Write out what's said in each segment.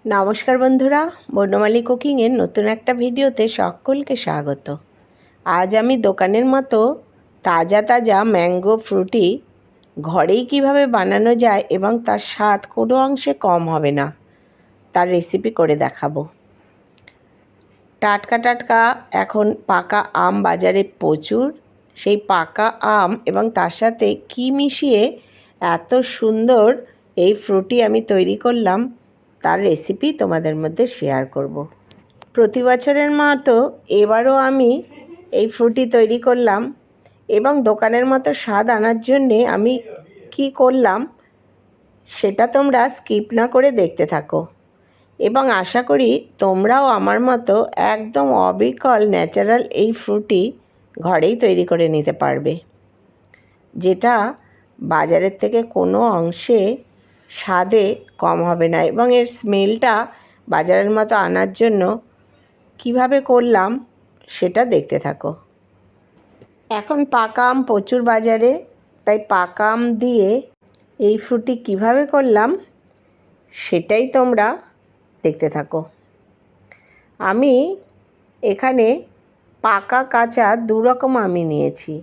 নমস্কার বন্ধুরা, বর্ণমালী কুকিংয়ের নতুন একটা ভিডিওতে সকলকে স্বাগত। আজ আমি দোকানের মতো তাজা তাজা ম্যাঙ্গো ফ্রুটি ঘরেই কিভাবে বানানো যায় এবং তার স্বাদ কোনো অংশে কম হবে না তার রেসিপি করে দেখাবো। টাটকা টাটকা এখন পাকা আম বাজারে প্রচুর। সেই পাকা আম এবং তার সাথে কী মিশিয়ে এত সুন্দর এই ফ্রুটি আমি তৈরি করলাম তার রেসিপি তোমাদের মধ্যে শেয়ার করব। প্রতি বছরের মতো এবারও আমি এই ফ্রুটি তৈরি করলাম এবং দোকানের মতো স্বাদ আনার জন্যে আমি কি করলাম সেটা তোমরা স্কিপ না করে দেখতে থাকো এবং আশা করি তোমরাও আমার মতো একদম অবিকল ন্যাচারাল এই ফ্রুটি ঘরেই তৈরি করে নিতে পারবে, যেটা বাজারের থেকে কোনো অংশে স্বাদে কম হবে না। এবং এর স্মেলটা বাজারের মতো আনার জন্য কিভাবে করলাম সেটা দেখতে থাকো। এখন পাকা আম প্রচুর বাজারে, তাই পাকা আম দিয়ে এই ফ্রুটি কিভাবে করলাম সেটাই তোমরা দেখতে থাকো। আমি এখানে পাকা কাঁচা দু রকম আমি নিয়েছি।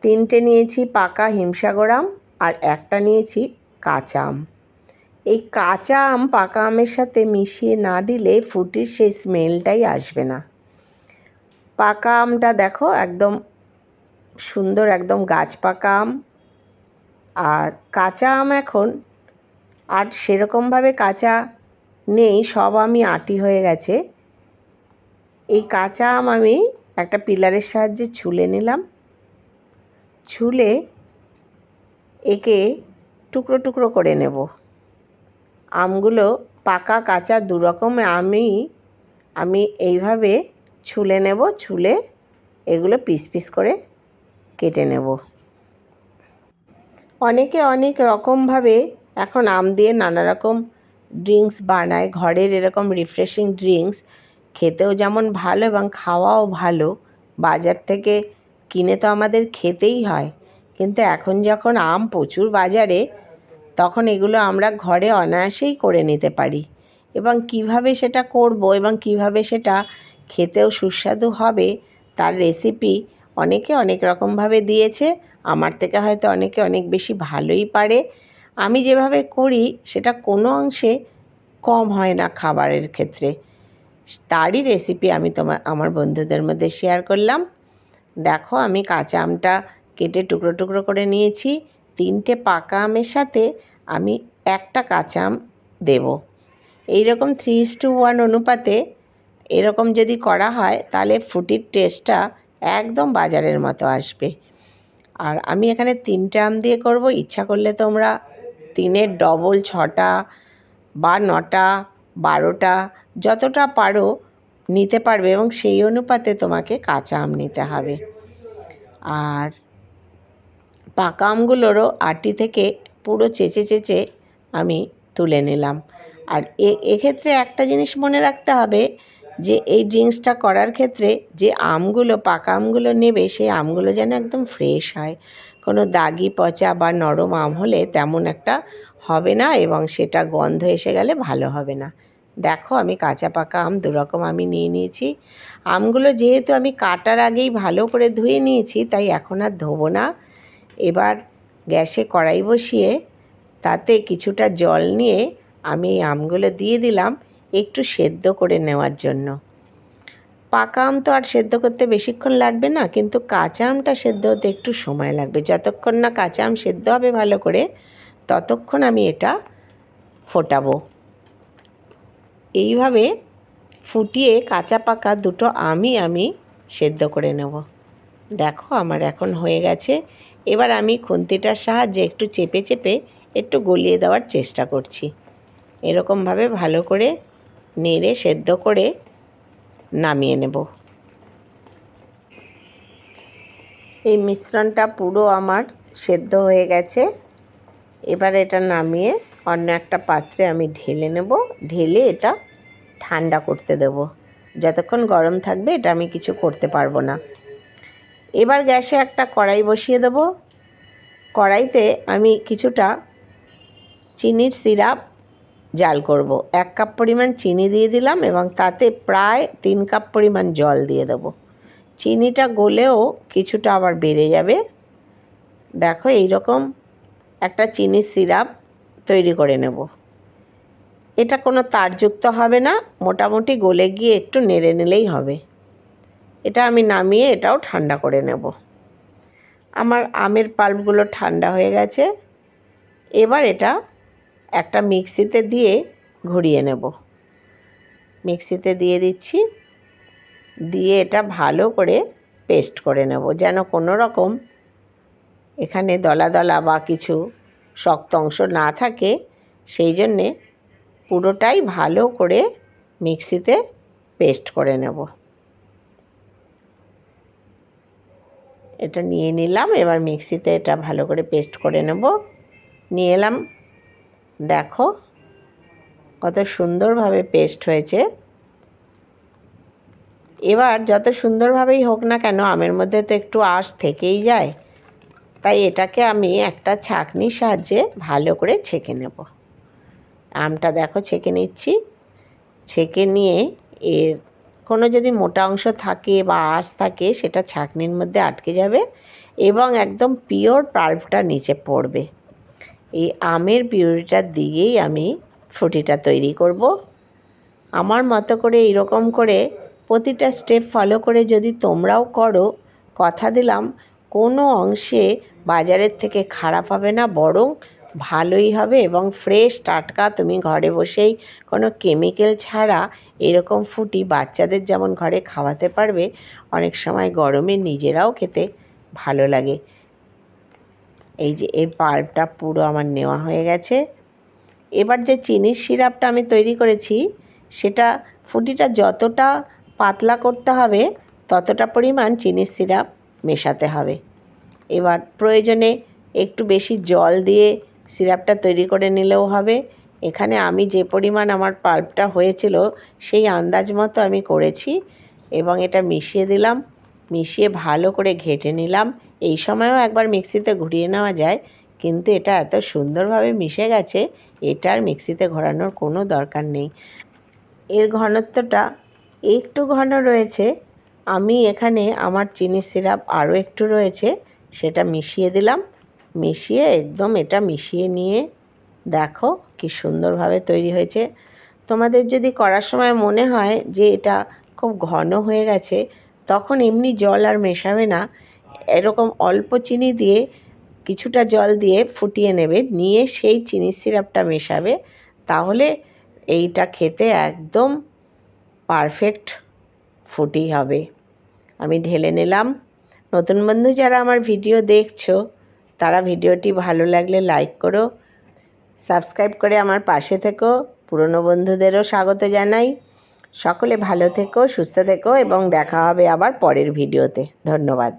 3টে নিয়েছি পাকা হিমসাগর আম আর একটা নিয়েছি কাঁচা আম। এই কাঁচা আম পাকা আমের সাথে মিশিয়ে না দিলে ফ্রুটির সেই স্মেলটাই আসবে না। পাকা আমটা দেখো একদম সুন্দর, একদম গাছ পাকা আম। আর কাঁচা আম এখন আর সেরকমভাবে কাঁচা নেই, সব আমই আঁটি হয়ে গেছে। এই কাঁচা আম আমি একটা পিলারের সাহায্যে ছুলে নিলাম। ছুলে একে টুকরো টুকরো করে নেব। আমগুলো পাকা কাঁচা দু রকম আমি এইভাবে ছুলে নেব। ছুলে এগুলো পিস পিস করে কেটে নেব। অনেকে অনেক রকমভাবে এখন আম দিয়ে নানা রকম ড্রিঙ্কস বানায়। ঘরের এরকম রিফ্রেশিং ড্রিঙ্কস খেতেও যেমন ভালো এবং খাওয়াও ভালো। বাজার থেকে কিনে তো আমাদের খেতেই হয়, কিন্তু এখন যখন আম প্রচুর বাজারে তখন এগুলো আমরা ঘরে অনায়াসেই করে নিতে পারি। এবং কিভাবে সেটা করব এবং কিভাবে সেটা খেতেও সুস্বাদু হবে তার রেসিপি অনেকে অনেক রকমভাবে দিয়েছে। আমার থেকে হয়তো অনেকে অনেক বেশি ভালোই পারে। আমি যেভাবে করি সেটা কোনো অংশে কম হয় না খাবারের ক্ষেত্রে। তারই রেসিপি আমি আমার বন্ধুদের মধ্যে শেয়ার করলাম। দেখো, আমি কাঁচা আমটা কেটে টুকরো টুকরো করে নিয়েছি। 3টে পাকা আমের সাথে আমি একটা কাঁচা আম দেব। এইরকম 3:1 অনুপাতে এরকম যদি করা হয় তাহলে ফ্রুটির টেস্টটা একদম বাজারের মতো আসবে। আর আমি এখানে 3টে আম দিয়ে করব। ইচ্ছা করলে তোমরা 3-এর ডবল 6টা বা 9টা 12টা যতটা পারো নিতে পারবে এবং সেই অনুপাতে তোমাকে কাঁচা আম নিতে হবে। আর পাকা আমগুলোরও আটি থেকে পুরো চেঁচে চেঁচে আমি তুলে নিলাম। আর এক্ষেত্রে একটা জিনিস মনে রাখতে হবে যে এই ড্রিঙ্কসটা করার ক্ষেত্রে যে আমগুলো পাকা আমগুলো নেবে সেই আমগুলো যেন একদম ফ্রেশ হয়। কোনো দাগি পচা বা নরম আম হলে তেমন একটা হবে না এবং সেটা গন্ধ এসে গেলে ভালো হবে না। দেখো, আমি কাঁচা পাকা আম দু রকম আমি নিয়ে নিয়েছি। আমগুলো যেহেতু আমি কাটার আগেই ভালো করে ধুয়ে নিয়েছি তাই এখন আর ধোবো না। এবার গ্যাসে কড়াই বসিয়ে তাতে কিছুটা জল নিয়ে আমি এই আমগুলো দিয়ে দিলাম একটু সেদ্ধ করে নেওয়ার জন্য। পাকা আম তো আর সেদ্ধ করতে বেশিক্ষণ লাগবে না, কিন্তু কাঁচা আমটা সেদ্ধ হতে একটু সময় লাগবে। যতক্ষণ না কাঁচা আম সেদ্ধ হবে ভালো করে ততক্ষণ আমি এটা ফোটাবো। এইভাবে ফুটিয়ে কাঁচা পাকা দুটো আমই আমি সেদ্ধ করে নেব। দেখো, আমার এখন হয়ে গেছে। এবার আমি খুন্তিটার সাহায্যে একটু চেপে চেপে একটু গলিয়ে দেওয়ার চেষ্টা করছি। এরকমভাবে ভালো করে নেড়ে সেদ্ধ করে নামিয়ে নেব। এই মিশ্রণটা পুরো আমার সেদ্ধ হয়ে গেছে। এবার এটা নামিয়ে অন্য একটা পাত্রে আমি ঢেলে নেব। ঢেলে এটা ঠান্ডা করতে দেব। যতক্ষণ গরম থাকবে এটা আমি কিছু করতে পারবো না। এবার গ্যাসে একটা কড়াই বসিয়ে দেব। কড়াইতে আমি কিছুটা চিনির সিরাপ জাল করব। 1 কাপ পরিমাণ চিনি দিয়ে দিলাম এবং তাতে প্রায় 3 কাপ পরিমাণ জল দিয়ে দেবো। চিনিটা গলেও কিছুটা আবার বেড়ে যাবে। দেখো এইরকম একটা চিনির সিরাপ তৈরি করে নেব। এটা কোনো তারযুক্ত হবে না, মোটামুটি গলে গিয়ে একটু নেড়ে নিলেই হবে। এটা আমি নামিয়ে এটাও ঠান্ডা করে নেব। আমার আমের পাল্পগুলো ঠান্ডা হয়ে গেছে। এবার এটা একটা মিক্সিতে দিয়ে ঘুরিয়ে নেব। মিক্সিতে দিয়ে দিচ্ছি, দিয়ে এটা ভালো করে পেস্ট করে নেব, যেন কোনো রকম এখানে দলা দলা বা কিছু শক্ত অংশ না থাকে। সেই জন্যে পুরোটাই ভালো করে মিক্সিতে পেস্ট করে নেব। এটা নিয়ে নিলাম, এবার মিক্সিতে এটা ভালো করে পেস্ট করে নেব। নিয়ে এলাম, দেখো কত সুন্দরভাবে পেস্ট হয়েছে। এবার যত সুন্দরভাবেই হোক না কেন, আমের মধ্যে তো একটু আঁশ থেকেই যায়, তাই এটাকে আমি একটা ছাঁকনির সাহায্যে ভালো করে ছেঁকে নেব। আমটা দেখো ছেঁকে নিচ্ছি। ছেঁকে নিয়ে এর কোনো যদি মোটা অংশ থাকে বা আঁশ থাকে সেটা ছাঁকনির মধ্যে আটকে যাবে এবং একদম পিওর পাল্পটা নিচে পড়বে। এই আমের পিউরিটা দিয়েই আমি ফ্রুটিটা তৈরি করব। আমার মতো করে এইরকম করে প্রতিটা স্টেপ ফলো করে যদি তোমরাও করো, কথা দিলাম কোনো অংশে বাজারের থেকে খারাপ হবে না, বরং ভালোই হবে এবং ফ্রেশ টাটকা তুমি ঘরে বসেই কোনো কেমিক্যাল ছাড়া এরকম ফ্রুটি বাচ্চাদের যেমন ঘরে খাওয়াতে পারবে, অনেক সময় গরমে নিজেরাও খেতে ভালো লাগে। এই যে এর পাল্পটা পুরো আমার নেওয়া হয়ে গেছে। এবার যে চিনির সিরাপটা আমি তৈরি করেছি সেটা ফ্রুটিটা যতটা পাতলা করতে হবে ততটা পরিমাণ চিনির সিরাপ মেশাতে হবে। এবার প্রয়োজনে একটু বেশি জল দিয়ে সিরাপটা তৈরি করে নিলেও হবে। এখানে আমি যে পরিমাণ আমার পাল্পটা হয়েছিল সেই আন্দাজ মতো আমি করেছি এবং এটা মিশিয়ে দিলাম। মিশিয়ে ভালো করে ঘেঁটে নিলাম। এই সময়ও একবার মিক্সিতে ঘুরিয়ে নেওয়া যায়, কিন্তু এটা এত সুন্দরভাবে মিশে গেছে এটা আর মিক্সিতে ঘোরানোর কোনো দরকার নেই। এর ঘনত্বটা একটু ঘন রয়েছে। আমি এখানে আমার চিনির সিরাপ আরও একটু রয়েছে, সেটা মিশিয়ে দিলাম। মিশিয়ে একদম এটা মিশিয়ে নিয়ে দেখো কি সুন্দরভাবে তৈরি হয়েছে। তোমাদের যদি করার সময় মনে হয় যে এটা খুব ঘন হয়ে গেছে, তখন এমনি জল আর মেশাবে না, এরকম অল্প চিনি দিয়ে কিছুটা জল দিয়ে ফুটিয়ে নেবে, নিয়ে সেই চিনির সিরাপটা মেশাবে। তাহলে এইটা খেতে একদম পারফেক্ট ফ্রুটি হবে। আমি ঢেলে নিলাম। নতুন বন্ধু যারা আমার ভিডিও দেখছো তারা ভিডিওটি ভালো লাগলে লাইক করো, সাবস্ক্রাইব করে আমার পাশে থেকো। পুরনো বন্ধুদেরও স্বাগত জানাই। সকলে ভালো থেকো, সুস্থ থেকো এবং দেখা হবে আবার পরের ভিডিওতে। ধন্যবাদ।